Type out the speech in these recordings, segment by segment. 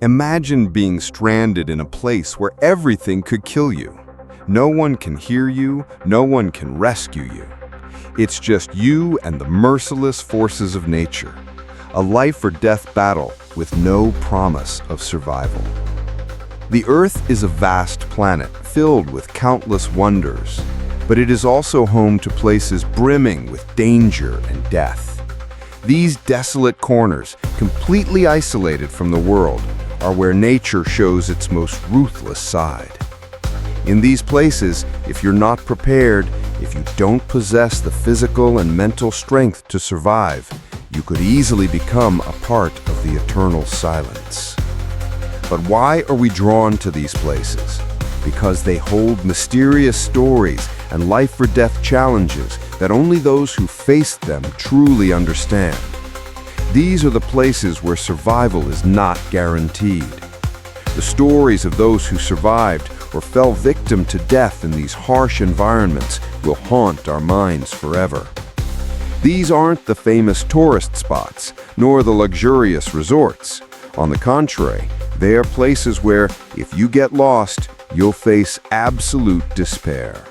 Imagine being stranded in a place where everything could kill you. No one can hear you, no one can rescue you. It's just you and the merciless forces of nature. A life or death battle with no promise of survival. The Earth is a vast planet filled with countless wonders, but it is also home to places brimming with danger and death. These desolate corners, completely isolated from the world, are where nature shows its most ruthless side. In these places, if you're not prepared, if you don't possess the physical and mental strength to survive, you could easily become a part of the eternal silence. But why are we drawn to these places? Because they hold mysterious stories and life-or-death challenges that only those who faced them truly understand. These are the places where survival is not guaranteed. The stories of those who survived or fell victim to death in these harsh environments will haunt our minds forever. These aren't the famous tourist spots, nor the luxurious resorts. On the contrary, they are places where, if you get lost, you'll face absolute despair.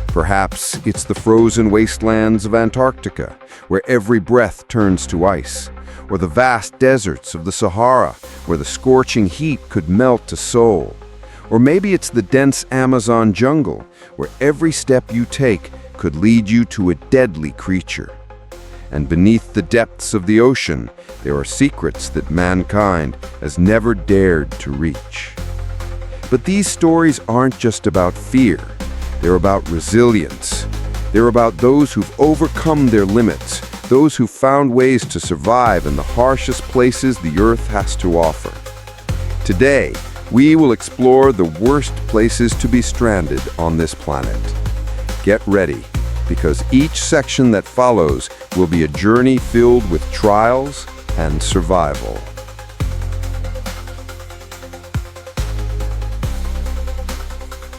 Perhaps it's the frozen wastelands of Antarctica, where every breath turns to ice, or the vast deserts of the Sahara, where the scorching heat could melt a soul. Or maybe it's the dense Amazon jungle, where every step you take could lead you to a deadly creature. And beneath the depths of the ocean, there are secrets that mankind has never dared to reach. But these stories aren't just about fear. They're about resilience. They're about those who've overcome their limits, those who found ways to survive in the harshest places the Earth has to offer. Today, we will explore the worst places to be stranded on this planet. Get ready, because each section that follows will be a journey filled with trials and survival.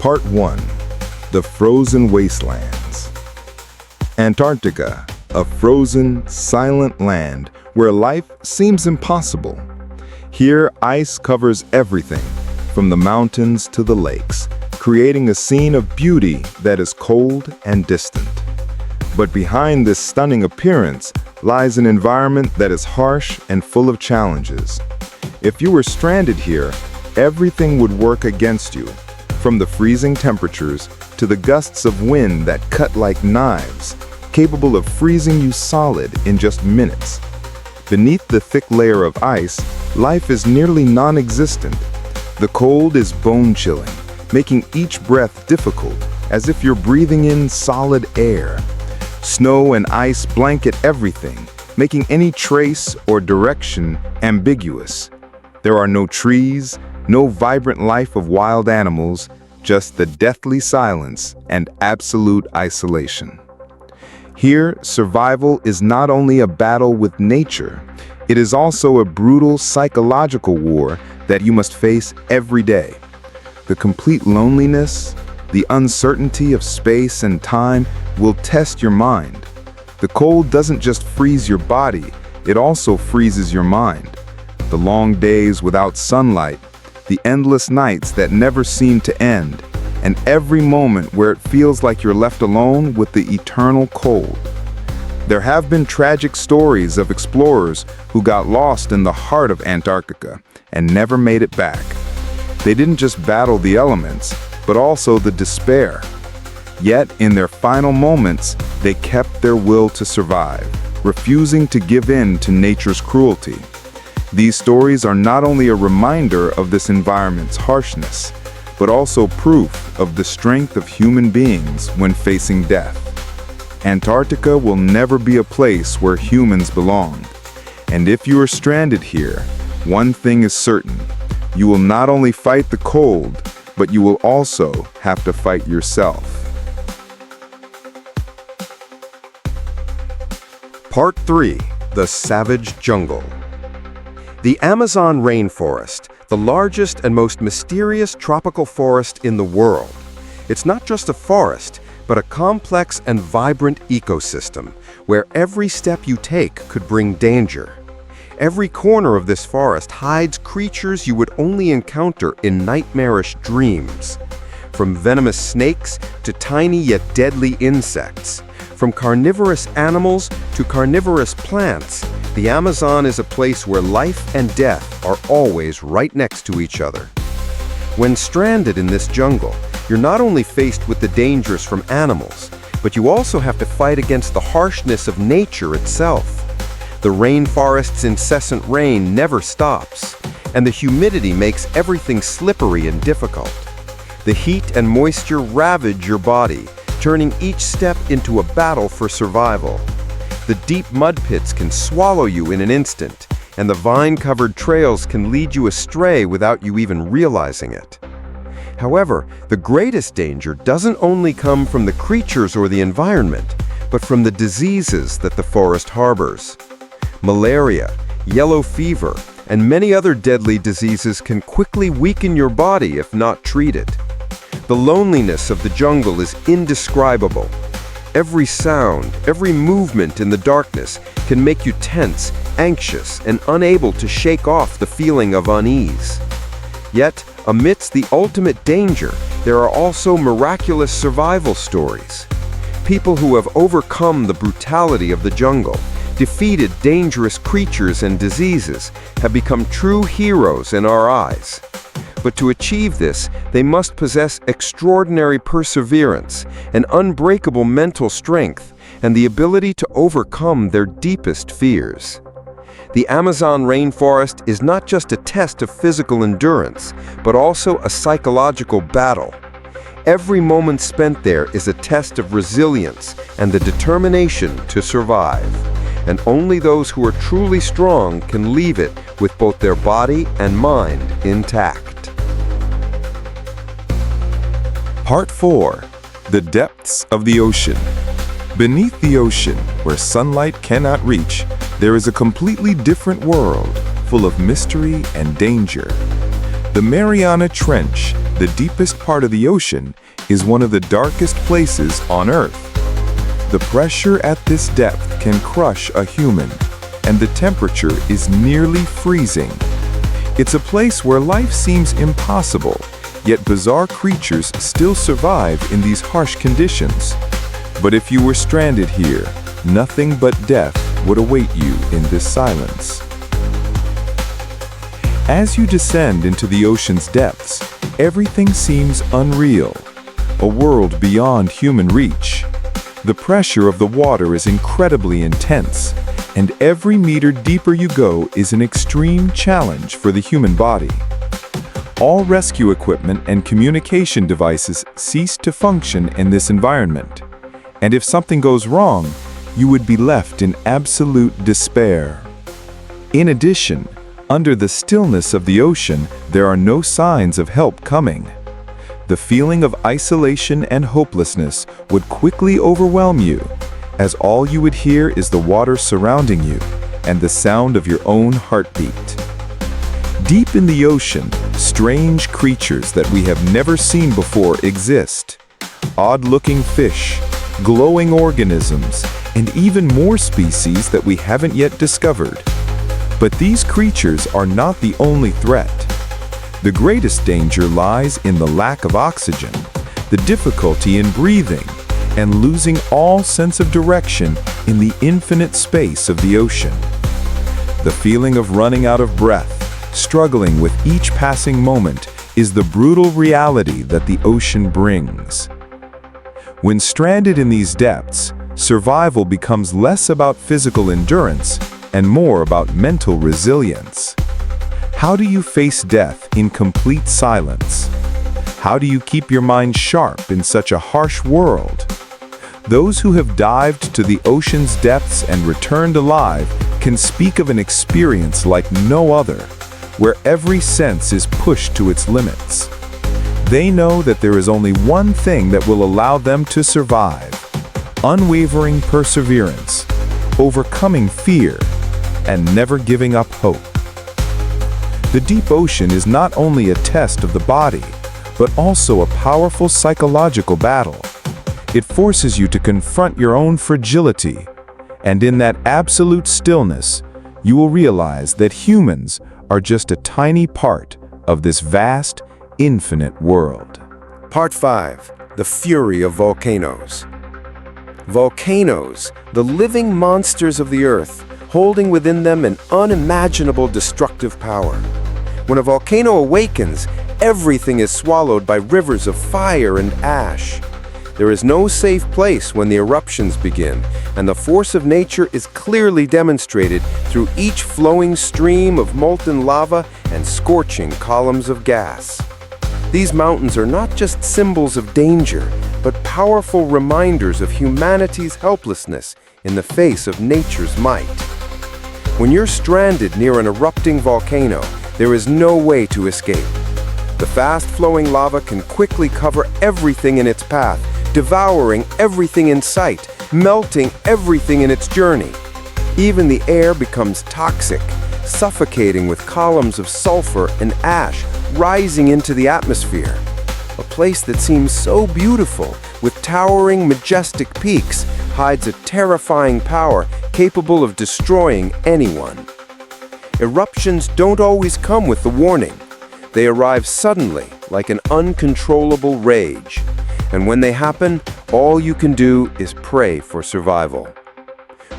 Part 1. The Frozen Wastelands. Antarctica, a frozen, silent land where life seems impossible. Here, ice covers everything, from the mountains to the lakes, creating a scene of beauty that is cold and distant. But behind this stunning appearance lies an environment that is harsh and full of challenges. If you were stranded here, everything would work against you, from the freezing temperatures to the gusts of wind that cut like knives, capable of freezing you solid in just minutes. Beneath the thick layer of ice, life is nearly non-existent. The cold is bone-chilling, making each breath difficult, as if you're breathing in solid air. Snow and ice blanket everything, making any trace or direction ambiguous. There are no trees, no vibrant life of wild animals, just the deathly silence and absolute isolation. Here, survival is not only a battle with nature, it is also a brutal psychological war that you must face every day. The complete loneliness, the uncertainty of space and time will test your mind. The cold doesn't just freeze your body, it also freezes your mind. The long days without sunlight, the endless nights that never seem to end, and every moment where it feels like you're left alone with the eternal cold. There have been tragic stories of explorers who got lost in the heart of Antarctica and never made it back. They didn't just battle the elements, but also the despair. Yet, in their final moments, they kept their will to survive, refusing to give in to nature's cruelty. These stories are not only a reminder of this environment's harshness, but also proof of the strength of human beings when facing death. Antarctica will never be a place where humans belong. And if you are stranded here, one thing is certain. You will not only fight the cold, but you will also have to fight yourself. Part 3. The Savage Jungle. The Amazon rainforest, the largest and most mysterious tropical forest in the world. It's not just a forest, but a complex and vibrant ecosystem where every step you take could bring danger. Every corner of this forest hides creatures you would only encounter in nightmarish dreams. From venomous snakes to tiny yet deadly insects. From carnivorous animals to carnivorous plants, the Amazon is a place where life and death are always right next to each other. When stranded in this jungle, you're not only faced with the dangers from animals, but you also have to fight against the harshness of nature itself. The rainforest's incessant rain never stops, and the humidity makes everything slippery and difficult. The heat and moisture ravage your body, turning each step into a battle for survival. The deep mud pits can swallow you in an instant, and the vine-covered trails can lead you astray without you even realizing it. However, the greatest danger doesn't only come from the creatures or the environment, but from the diseases that the forest harbors. Malaria, yellow fever, and many other deadly diseases can quickly weaken your body if not treated. The loneliness of the jungle is indescribable. Every sound, every movement in the darkness can make you tense, anxious, and unable to shake off the feeling of unease. Yet, amidst the ultimate danger, there are also miraculous survival stories. People who have overcome the brutality of the jungle, defeated dangerous creatures and diseases, have become true heroes in our eyes. But to achieve this, they must possess extraordinary perseverance, an unbreakable mental strength, and the ability to overcome their deepest fears. The Amazon rainforest is not just a test of physical endurance, but also a psychological battle. Every moment spent there is a test of resilience and the determination to survive. And only those who are truly strong can leave it with both their body and mind intact. Part 4. The Depths of the Ocean. Beneath the ocean, where sunlight cannot reach, there is a completely different world, full of mystery and danger. The Mariana Trench, the deepest part of the ocean, is one of the darkest places on Earth. The pressure at this depth can crush a human, and the temperature is nearly freezing. It's a place where life seems impossible, yet bizarre creatures still survive in these harsh conditions. But if you were stranded here, nothing but death would await you in this silence. As you descend into the ocean's depths, everything seems unreal, a world beyond human reach. The pressure of the water is incredibly intense, and every meter deeper you go is an extreme challenge for the human body. All rescue equipment and communication devices cease to function in this environment, and if something goes wrong, you would be left in absolute despair. In addition, under the stillness of the ocean, there are no signs of help coming. The feeling of isolation and hopelessness would quickly overwhelm you, as all you would hear is the water surrounding you and the sound of your own heartbeat. Deep in the ocean, strange creatures that we have never seen before exist. Odd-looking fish, glowing organisms, and even more species that we haven't yet discovered. But these creatures are not the only threat. The greatest danger lies in the lack of oxygen, the difficulty in breathing, and losing all sense of direction in the infinite space of the ocean. The feeling of running out of breath, struggling with each passing moment, is the brutal reality that the ocean brings. When stranded in these depths, survival becomes less about physical endurance and more about mental resilience. How do you face death in complete silence? How do you keep your mind sharp in such a harsh world? Those who have dived to the ocean's depths and returned alive can speak of an experience like no other, where every sense is pushed to its limits. They know that there is only one thing that will allow them to survive: unwavering perseverance, overcoming fear, and never giving up hope. The deep ocean is not only a test of the body, but also a powerful psychological battle. It forces you to confront your own fragility, and in that absolute stillness, you will realize that humans are just a tiny part of this vast, infinite world. Part 5. The Fury of Volcanoes. Volcanoes, the living monsters of the earth, holding within them an unimaginable destructive power. When a volcano awakens, everything is swallowed by rivers of fire and ash. There is no safe place when the eruptions begin, and the force of nature is clearly demonstrated through each flowing stream of molten lava and scorching columns of gas. These mountains are not just symbols of danger, but powerful reminders of humanity's helplessness in the face of nature's might. When you're stranded near an erupting volcano, there is no way to escape. The fast-flowing lava can quickly cover everything in its path, devouring everything in sight, melting everything in its journey. Even the air becomes toxic, suffocating with columns of sulfur and ash rising into the atmosphere. A place that seems so beautiful, with towering, majestic peaks, hides a terrifying power capable of destroying anyone. Eruptions don't always come with the warning. They arrive suddenly, like an uncontrollable rage. And when they happen, all you can do is pray for survival.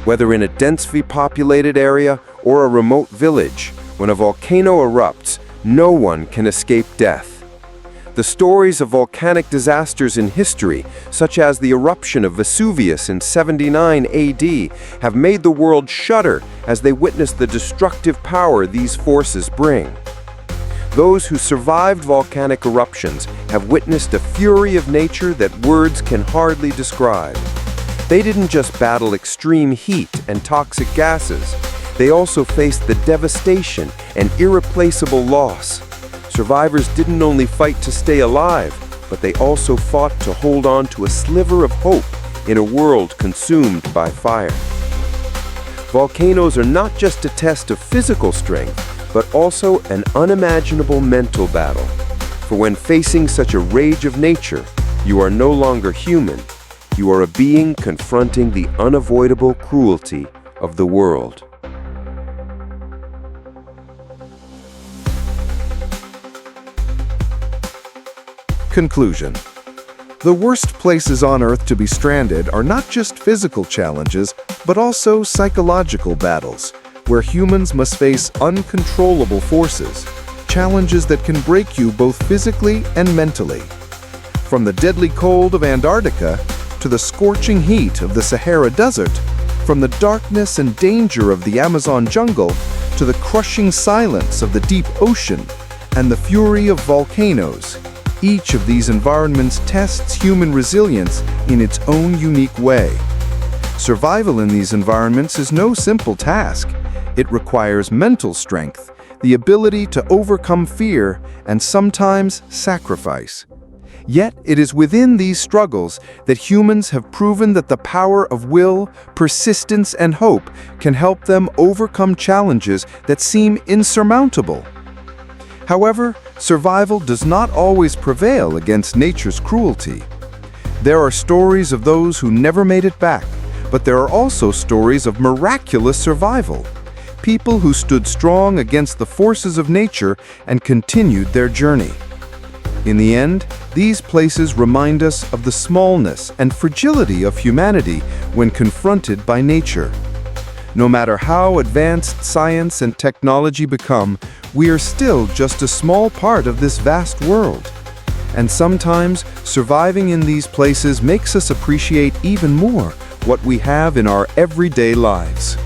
Whether in a densely populated area or a remote village, when a volcano erupts, no one can escape death. The stories of volcanic disasters in history, such as the eruption of Vesuvius in 79 AD, have made the world shudder as they witness the destructive power these forces bring. Those who survived volcanic eruptions have witnessed a fury of nature that words can hardly describe. They didn't just battle extreme heat and toxic gases. They also faced the devastation and irreplaceable loss. Survivors didn't only fight to stay alive, but they also fought to hold on to a sliver of hope in a world consumed by fire. Volcanoes are not just a test of physical strength, but also an unimaginable mental battle. For when facing such a rage of nature, you are no longer human. You are a being confronting the unavoidable cruelty of the world. Conclusion. The worst places on Earth to be stranded are not just physical challenges, but also psychological battles, where humans must face uncontrollable forces, challenges that can break you both physically and mentally. From the deadly cold of Antarctica to the scorching heat of the Sahara Desert, from the darkness and danger of the Amazon jungle to the crushing silence of the deep ocean and the fury of volcanoes, each of these environments tests human resilience in its own unique way. Survival in these environments is no simple task. It requires mental strength, the ability to overcome fear, and sometimes sacrifice. Yet it is within these struggles that humans have proven that the power of will, persistence, and hope can help them overcome challenges that seem insurmountable. However, survival does not always prevail against nature's cruelty. There are stories of those who never made it back, but there are also stories of miraculous survival. People who stood strong against the forces of nature and continued their journey. In the end, these places remind us of the smallness and fragility of humanity when confronted by nature. No matter how advanced science and technology become, we are still just a small part of this vast world. And sometimes, surviving in these places makes us appreciate even more what we have in our everyday lives.